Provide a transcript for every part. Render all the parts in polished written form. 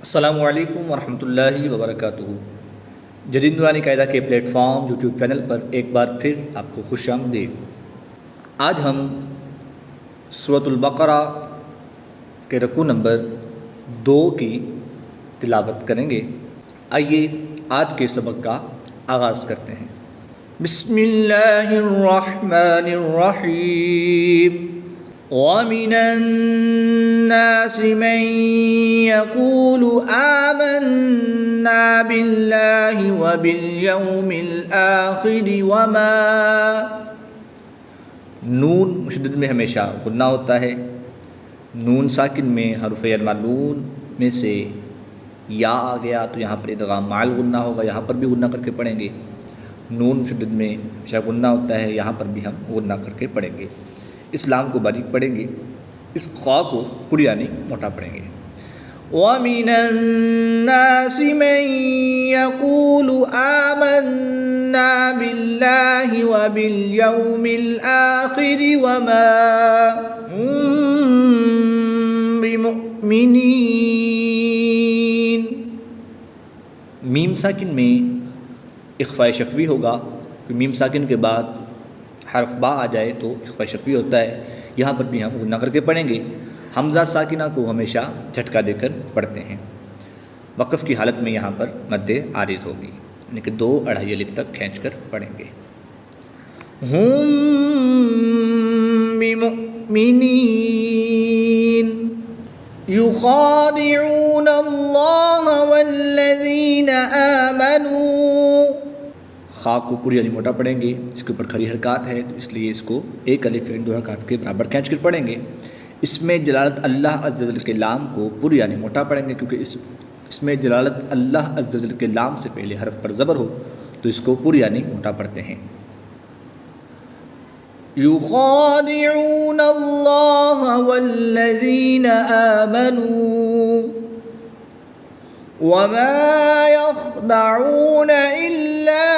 السلام علیکم ورحمۃ اللہ وبرکاتہ۔ جدید نورانی قاعدہ کے پلیٹ فارم یوٹیوب چینل پر ایک بار پھر آپ کو خوش آمدید۔ آج ہم سورۃ البقرہ کے رکوع نمبر 2 کی تلاوت کریں گے۔ آئیے آج کے سبق کا آغاز کرتے ہیں۔ بسم اللہ الرحمن الرحیم۔ وَمِنَ النَّاسِ مَن يَقُولُ آمَنَّا بِاللَّهِ وَبِالْيَوْمِ الْآخِرِ وَمَا نون مشدد میں ہمیشہ غنہ ہوتا ہے۔ نون ساکن میں حروف المعلون میں سے یا آ گیا تو یہاں پر ادغام مع الغنہ ہوگا، یہاں پر بھی غنہ کر کے پڑھیں گے۔ نون مشدد میں ہمیشہ غنہ ہوتا ہے، یہاں پر بھی ہم غنہ کر کے پڑھیں گے۔ اس لام کو باریک پڑھیں گے، اس خا کو پوری یعنی موٹا پڑھیں گے۔ وَمِنَ النَّاسِ مَن يَقُولُ آمَنَّا بِاللَّهِ وَبِالْيَوْمِ الْآخِرِ وَمَا هُم بِمُؤْمِنِينَ۔ میم ساکن میں اخفاء شفوی ہوگا، کہ میم ساکن کے بعد حرف با آ جائے تو اخفاء شفوی ہوتا ہے، یہاں پر بھی ہم غنہ کر کے پڑھیں گے۔ حمزہ ساکنہ کو ہمیشہ جھٹکا دے کر پڑھتے ہیں۔ وقف کی حالت میں یہاں پر مد عارض ہوگی، یعنی کہ 2 اڑھائی الف تک کھینچ کر پڑھیں گے۔ ہم بمؤمنین یخادعون اللہ والذین آمنوا۔ خا کو پوری علی موٹا پڑھیں گے، اس کے اوپر کھڑی حرکات ہے تو اس لیے اس کو 1 الف 2 حرکات کے برابر کھینچ کر پڑھیں گے۔ اس میں جلالت اللہ عز و جل کے لام کو پوری یعنی موٹا پڑھیں گے، کیونکہ اس میں جلالت اللہ عز و جل کے لام سے پہلے حرف پر زبر ہو تو اس کو پوری یعنی موٹا پڑھتے ہیں۔ یخادعون اللہ والذین آمنوا وما يخدعون إلا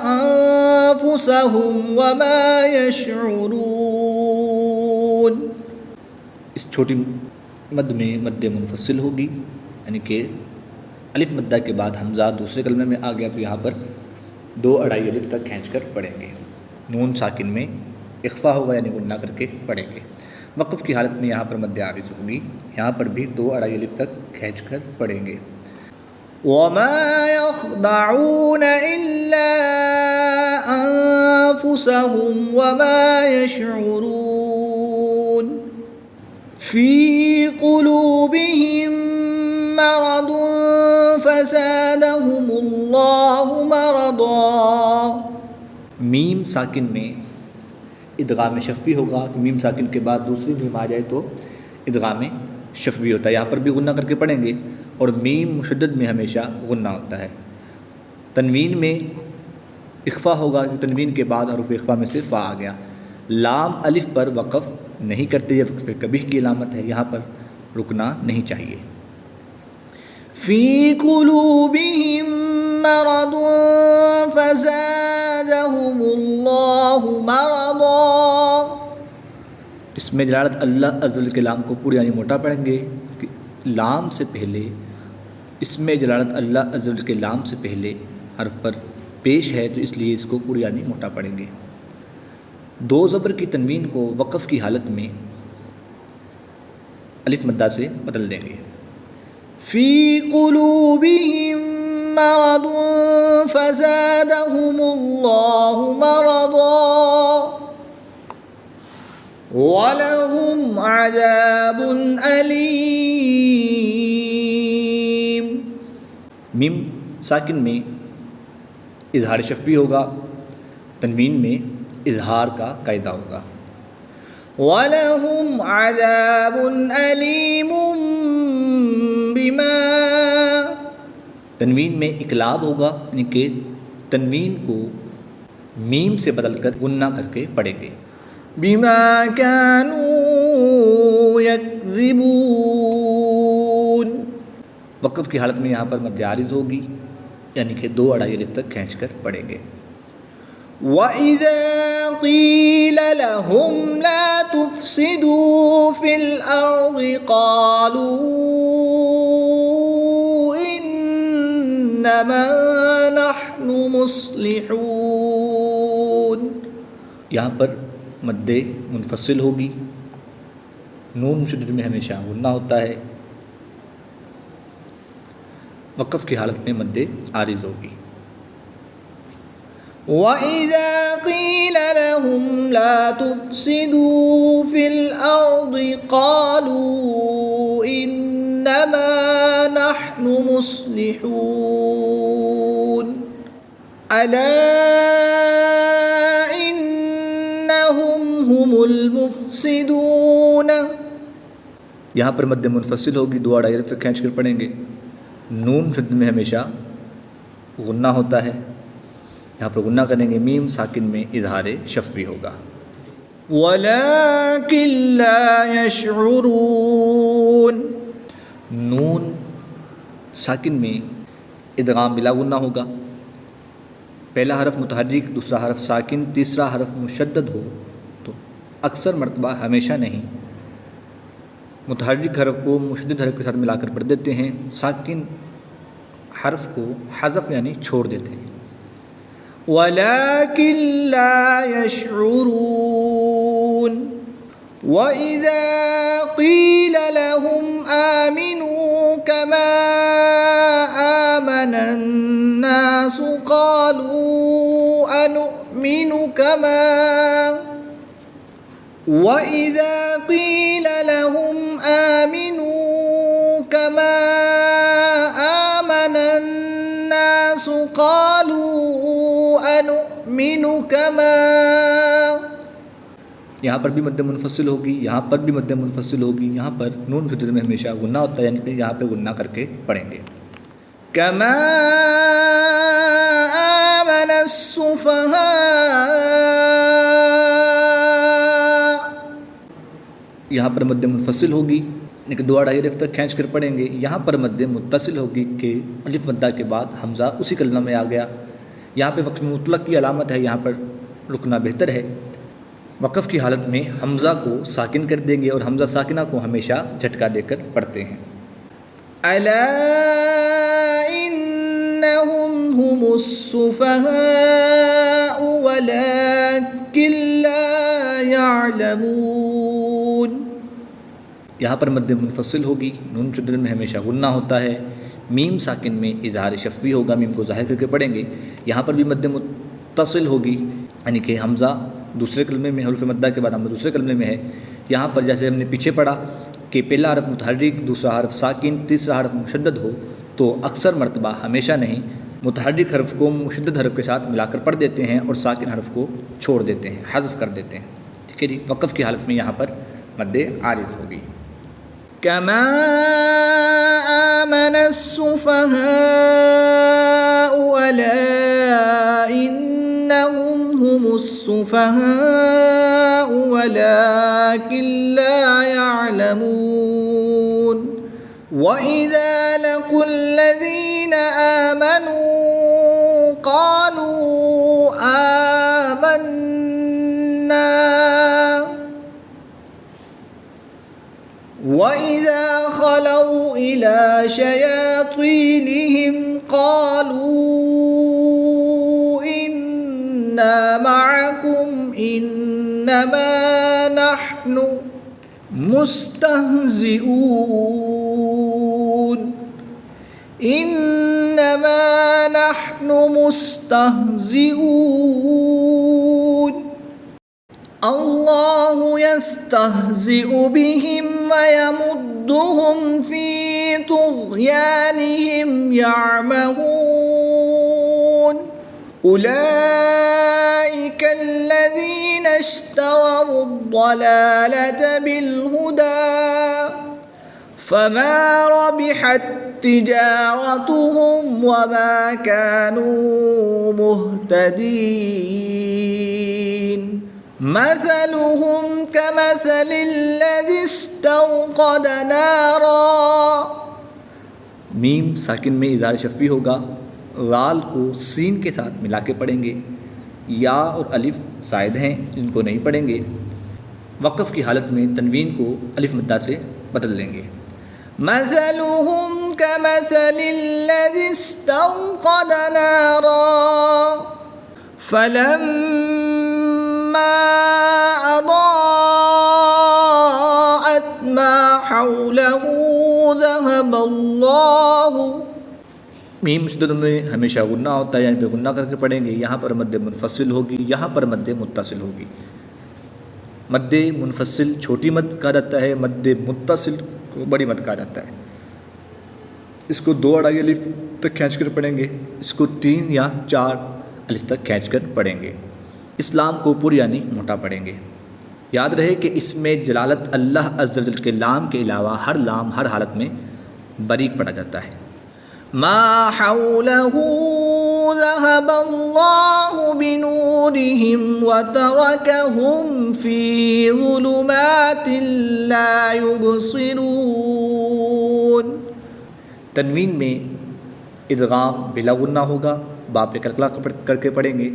أنفسهم وما يشعرون۔ اس چھوٹی مد میں مد منفصل ہوگی، یعنی کہ الف مدہ کے بعد حمزہ دوسرے کلمے میں آ گیا تو یہاں پر 2 اڑھائی الف تک کھینچ کر پڑھیں گے۔ نون ساکن میں اخفا ہوگا، یعنی غنہ کر کے پڑھیں گے۔ وقف کی حالت میں یہاں پر مد عارض ہوگی، یہاں پر بھی 2 اڑھائی الف تک کھینچ کر پڑھیں گے۔ وَمَا يَخْدَعُونَ إِلَّا أَنفُسَهُمْ وَمَا يَشْعُرُونَ۔ فِي قُلُوبِهِم مَّرَضٌ فَزَادَهُمُ اللَّهُ مَرَضًا۔ میم ساکن میں ادغام شفوی ہوگا، کہ میم ساکن کے بعد دوسری میم آ جائے تو ادغام شفوی ہوتا ہے، یہاں پر بھی غنہ کر کے پڑھیں گے۔ اور میم مشدد میں ہمیشہ غنہ ہوتا ہے۔ تنوین میں اخفا ہوگا، کہ تنوین کے بعد حروف اخفا میں سے فا آ گیا۔ لام الف پر وقف نہیں کرتے، یہ وقف کبیح کی علامت ہے، یہاں پر رکنا نہیں چاہیے۔ فی قلوبہم مرض فزادہم اللہ مرضا۔ اس میں جلالت اللہ عز و جل کے لام کو پوری یعنی موٹا پڑھیں گے، کہ لام سے پہلے اس میں جلالت اللہ عز و جل کے لام سے پہلے حرف پر پیش ہے تو اس لیے اس کو پوری یعنی موٹا پڑھیں گے۔ 2 زبر کی تنوین کو وقف کی حالت میں الف مدہ سے بدل دیں گے۔ فی قلوبہم مرض فزادہم اللہ مرضا وَلَهُمْ عَذَابٌ أَلِيمٌ۔ میم ساکن میں اظہار شفوی ہوگا، تنوین میں اظہار کا قاعدہ ہوگا۔ وَلَهُمْ عَذَابٌ أَلِيمٌ بِمَا۔ تنوین میں اقلاب ہوگا، یعنی کہ تنوین کو میم سے بدل کر غنہ کر کے پڑھیں گے۔ بِمَا كَانُوا يَكْذِبُونَ۔ وقف کی حالت میں یہاں پر مد عارض ہوگی، یعنی کہ 2 اڑھائی الف تک کھینچ کر پڑھیں گے۔ وَإِذَا قِيلَ لَهُمْ لَا تُفْسِدُوا فِي الْأَرْضِ قَالُوا إنما نحن مصلحون. یہاں پر مد منفصل ہوگی، نون مشدد میں ہمیشہ غنہ ہوتا ہے، وقف کی حالت میں مد عارض ہوگی. وَإِذَا قِيلَ لَهُمْ لَا تُفْسِدُوا فِي الْأَرْضِ قَالُوا إِنَّمَا نَحْنُ مُصْلِحُونَ أَلَا إِنَّهُمْ هُمُ الْمُفْسِدُونَ. یہاں پر مد منفصل ہوگی، دو اڑائی سے کھینچ کر پڑھیں گے. نون شد میں ہمیشہ غنہ ہوتا ہے، یہاں پر غنہ کریں گے، میم ساکن میں اظہار شفوی ہوگا. وَلَكِن لَا يَشْعُرُونَ. نون ساکن میں ادغام بلا غنہ ہوگا. پہلا حرف متحرک، دوسرا حرف ساکن، تیسرا حرف مشدد ہو تو اکثر مرتبہ، ہمیشہ نہیں، متحرک حرف کو مشدد حرف کے ساتھ ملا کر پڑھ دیتے ہیں، ساکن حرف کو حذف یعنی چھوڑ دیتے ہیں. وَلَكِن لَا يَشْعُرُونَ. وَإِذَا قِيلَ لَهُمْ آمِنُوا كَمَا آمَنَ النَّاسُ قَالُوا أَنُؤْمِنُ كَمَا. وَإِذَا قِيلَ لَهُمْ آمِنُوا كَمَا آمَنَ النَّاسُ قَالُوا أَنُؤْمِنُ كَمَا. یہاں پر بھی مد منفصل ہوگی، یہاں پر بھی مد منفصل ہوگی. یہاں پر نون شدت میں ہمیشہ غنہ ہوتا ہے، یعنی کہ یہاں پہ غنہ کر کے پڑھیں گے. كَمَا آمَنَ السُّفَهَاءُ. یہاں پر مد منفصل ہوگی، لیکن دو اڑائی الف تک کھینچ کر پڑھیں گے. یہاں پر مد متصل ہوگی کہ الف مدہ کے بعد حمزہ اسی کلمہ میں آ گیا. یہاں پہ وقف مطلق کی علامت ہے، یہاں پر رکنا بہتر ہے. وقف کی حالت میں حمزہ کو ساکن کر دیں گے، اور حمزہ ساکنہ کو ہمیشہ جھٹکا دے کر پڑھتے ہیں. الا انہم ہم السفہاء ولکن لا یعلمون. یہاں پر مد منفصل ہوگی، نون شدت میں ہمیشہ غنہ ہوتا ہے، میم ساکن میں اظہار شفوی ہوگا، میم کو ظاہر کر کے پڑھیں گے. یہاں پر بھی مد متصل ہوگی، یعنی کہ حمزہ دوسرے کلمے میں، حروف مدہ کے بعد حمزہ دوسرے کلمے میں ہے. یہاں پر جیسے ہم نے پیچھے پڑھا کہ پہلا حرف متحرک، دوسرا حرف ساکن، تیسرا حرف مشدد ہو تو اکثر مرتبہ، ہمیشہ نہیں، متحرک حرف کو مشدد حرف کے ساتھ ملا کر پڑھ دیتے ہیں اور ساکن حرف کو چھوڑ دیتے ہیں، حذف کر دیتے ہیں. ٹھیک ہے جی. وقف کی حالت میں یہاں پر مد عارض ہوگی. كَمَا آمَنَ السُّفَهَاءُ أَلَا إِنَّهُمْ هُمُ السُّفَهَاءُ وَلَكِن لَا يَعْلَمُونَ. وَإِذَا لَقُوا الَّذِينَ آمَنُوا قَالُوا آمَنَّا. وَإِذَا خَلَوْا إِلَى شَيَاطِينِهِمْ قَالُوا إِنَّا مَعَكُمْ إِنَّمَا نَحْنُ مُسْتَهْزِئُونَ. إِنَّمَا نَحْنُ مُسْتَهْزِئُونَ. اللہ یستہزئ بہم ویمدہم فی طغیانہم یعمہون. اولئک الذین اشتروا الضلالة بالہدى فما ربحت تجارتهم وما كانوا مهتدین. مثلهم كمثل الذي استوقد نارا. میم ساکن میں اظہار شفوی ہوگا، غال کو سین کے ساتھ ملا کے پڑھیں گے. یا اور الف زائد ہیں، ان کو نہیں پڑھیں گے. وقف کی حالت میں تنوین کو الف مدہ سے بدل لیں گے. مثلهم كمثل الذي استوقد نارا فلما أضاءت ما حوله ذهب الله. میم شدد میں ہمیشہ غنہ ہوتا ہے، یہاں پہ غنہ کر کے پڑھیں گے. یہاں پر مد منفصل ہوگی، یہاں پر مد متصل ہوگی. مد منفصل چھوٹی مد کہا جاتا ہے، مد متصل کو بڑی مد کہا جاتا ہے. اس کو 2 اڑائی الف تک کھینچ کر پڑھیں گے، اس کو 3 یا 4 الف تک کھینچ کر پڑھیں گے. اسلام کو پر یعنی موٹا پڑھیں گے. یاد رہے کہ اس میں جلالت اللہ عز و جل کے لام کے علاوہ ہر لام ہر حالت میں باریک پڑھا جاتا ہے. ما حوله ذهب الله بنورهم وتركهم في ظلمات لا يبصرون. تنوین میں ادغام بلا غنہ ہوگا، با پہ کلکلا کر کے پڑھیں گے.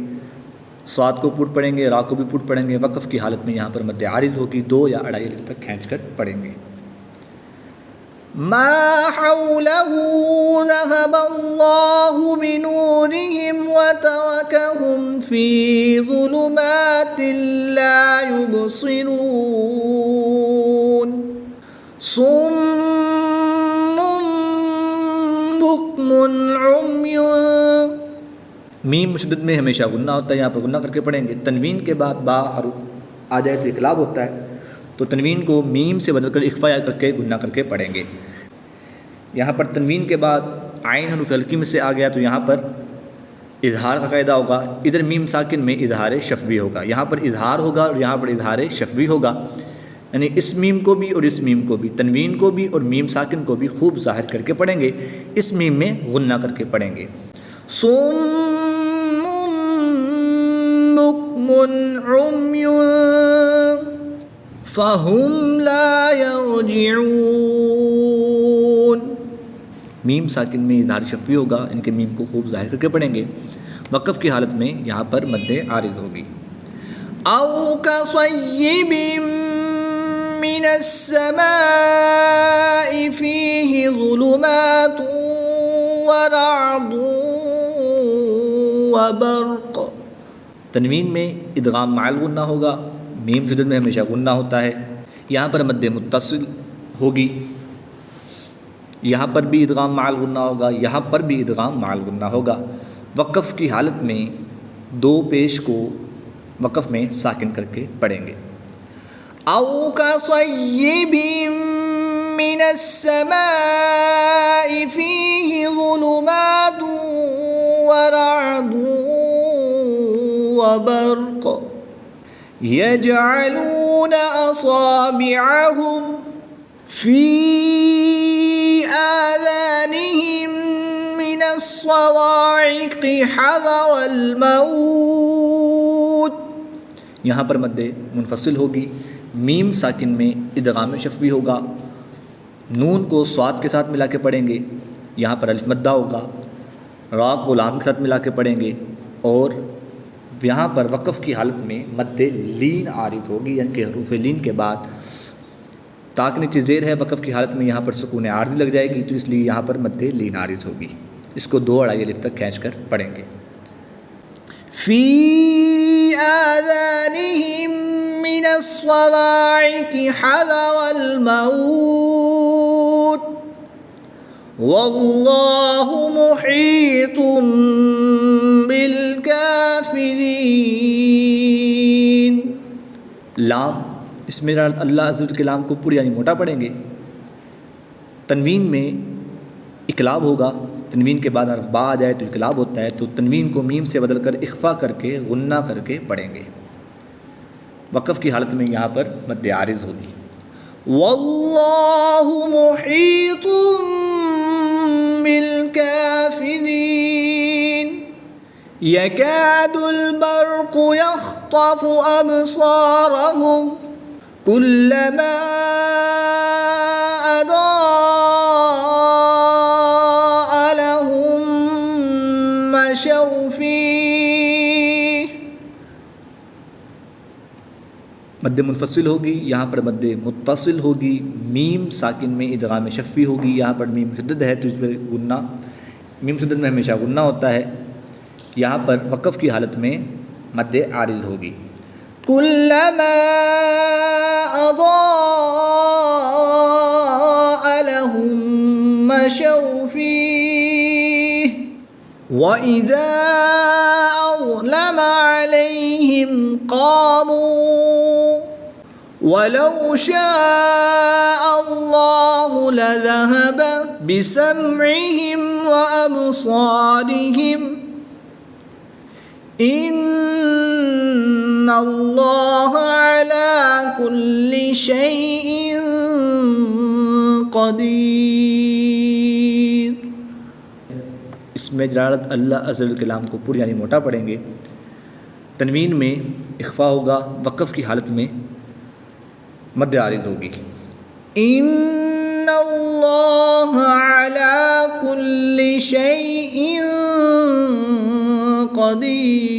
صاد کو پوٹ پڑھیں گے، را کو بھی پوٹ پڑھیں گے. وقف کی حالت میں یہاں پر مد عارض ہوگی، 2 یا اڑائی الف تک کھینچ کر پڑھیں گے. ما حوله ذهب الله بنورهم وتركهم في ظلمات لا يبصرون. صم بكم عمي. میم مشدد میں ہمیشہ غنہ ہوتا ہے، یہاں پر غنہ کر کے پڑھیں گے. تنوین کے بعد با حرف آ جائے تو اقلاب ہوتا ہے، تو تنوین کو میم سے بدل کر اخفا کر کے غنہ کر کے پڑھیں گے. یہاں پر تنوین کے بعد عین حروف حلقی میں سے آ گیا تو یہاں پر اظہار کا قاعدہ ہوگا. ادھر میم ساکن میں اظہار شفوی ہوگا، یہاں پر اظہار ہوگا اور یہاں پر اظہار شفوی ہوگا. یعنی اس میم کو بھی اور اس میم کو بھی، تنوین کو بھی اور میم ساکن کو بھی خوب ظاہر کر کے پڑھیں گے. اس میم میں غنہ کر کے پڑھیں گے. صم بکم عمی فہم لا یرجعون. میم ساکن میں اظہار شفوی ہوگا، ان کے میم کو خوب ظاہر کر کے پڑھیں گے. وقف کی حالت میں یہاں پر مد عارض ہوگی. او کصیب من السماء فیہ ظلمات ورعد وبرق. تنوین میں ادغام مع الغنہ ہوگا، میم شدد میں ہمیشہ غنہ ہوتا ہے. یہاں پر مد متصل ہوگی، یہاں پر بھی ادغام مع الغنہ ہوگا، یہاں پر بھی ادغام مع الغنہ ہوگا. وقف کی حالت میں 2 پیش کو وقف میں ساکن کر کے پڑھیں گے. او کصیب من السماء فیہ ظلمات ورعد وبرق یجعلون اصابعهم فی آذانهم من الصواعق حذر الموت. یہاں پر مد منفصل ہوگی، میم ساکن میں ادغام شفوی ہوگا. نون کو صاد کے ساتھ ملا کے پڑھیں گے، یہاں پر الف مدہ ہوگا. را کو لام کے ساتھ ملا کے پڑھیں گے، اور یہاں پر وقف کی حالت میں مد لین عارض ہوگی. یعنی کہ حروف لین کے بعد تاک نیچے زیر ہے، وقف کی حالت میں یہاں پر سکون عارض لگ جائے گی، تو اس لیے یہاں پر مد لین عارض ہوگی. اس کو 2 اڑائی الف تک کھینچ کر پڑھیں گے. فی آذانہم من الصواعق حذر الموت واللہ محیط بالکافرین. لام اس میں اللہ عز و جل کے لام کو پوری یعنی موٹا پڑھیں گے. تنوین میں اقلاب ہوگا، تنوین کے بعد حرف با آ جائے تو اقلاب ہوتا ہے، تو تنوین کو میم سے بدل کر اخفا کر کے غنہ کر کے پڑھیں گے. وقف کی حالت میں یہاں پر مد عارض ہوگی. واللہ محیط بالکافرین. یکاد البرق یخطف ابصارهم كلما أضاء لهم مشوا فيه. مد منفصل ہوگی، یہاں پر مد متصل ہوگی. میم ساکن میں ادغام شفوی ہوگی، یہاں پر میم مشدد ہے تو اس پر غنہ. میم شدت میں ہمیشہ غنہ ہوتا ہے، یہاں پر وقف کی حالت میں مد عارض ہوگی۔ کلما اضاء لهم مشوا فيه وإذا أظلم عليهم قاموا ولو شاء الله لذهب بسمعهم وأبصارهم إن الله على كل شيء قدیر۔ اس میں جلالت اللہ عز و جل کلام کو پور یعنی موٹا پڑھیں گے، تنوین میں اخفا ہوگا، وقف کی حالت میں مد عارض ہوگی۔ ان اللہ علی کل شیء قدیر۔